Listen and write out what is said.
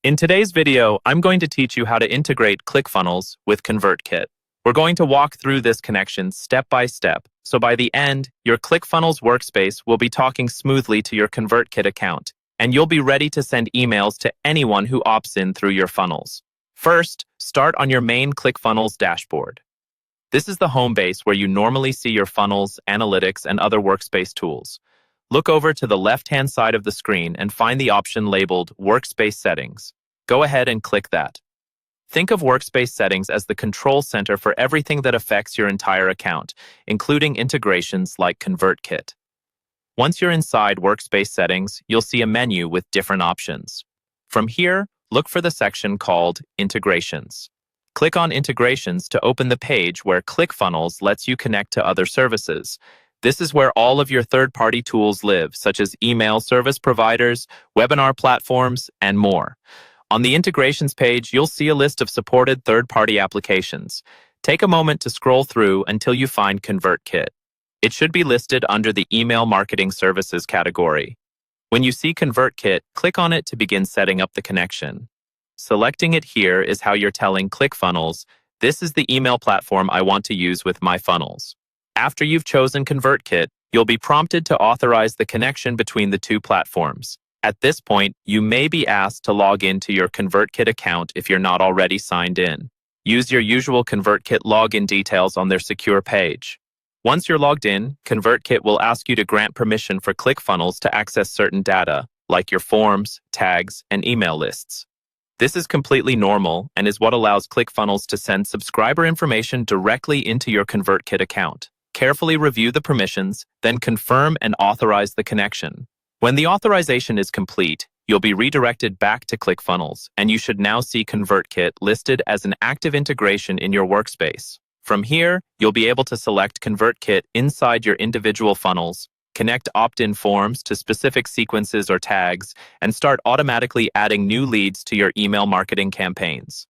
In today's video, I'm going to teach you how to integrate Clickfunnels with Convertkit. We're going to walk through this connection step by step, so by the end, your Clickfunnels workspace will be talking smoothly to your Convertkit account, and you'll be ready to send emails to anyone who opts in through your funnels. First, start on your main Clickfunnels dashboard. This is the home base where you normally see your funnels, analytics, and other workspace tools. Look over to the left-hand side of the screen and find the option labeled Workspace Settings. Go ahead and click that. Think of Workspace Settings as the control center for everything that affects your entire account, including integrations like Convertkit. Once you're inside Workspace Settings, you'll see a menu with different options. From here, look for the section called Integrations. Click on Integrations to open the page where Clickfunnels lets you connect to other services. This is where all of your third-party tools live, such as email service providers, webinar platforms, and more. On the Integrations page, you'll see a list of supported third-party applications. Take a moment to scroll through until you find Convertkit. It should be listed under the Email Marketing Services category. When you see Convertkit, click on it to begin setting up the connection. Selecting it here is how you're telling Clickfunnels, "This is the email platform I want to use with my funnels." After you've chosen Convertkit, you'll be prompted to authorize the connection between the two platforms. At this point, you may be asked to log into your Convertkit account if you're not already signed in. Use your usual Convertkit login details on their secure page. Once you're logged in, Convertkit will ask you to grant permission for Clickfunnels to access certain data, like your forms, tags, and email lists. This is completely normal and is what allows Clickfunnels to send subscriber information directly into your Convertkit account. Carefully review the permissions, then confirm and authorize the connection. When the authorization is complete, you'll be redirected back to Clickfunnels, and you should now see Convertkit listed as an active integration in your workspace. From here, you'll be able to select Convertkit inside your individual funnels, connect opt-in forms to specific sequences or tags, and start automatically adding new leads to your email marketing campaigns.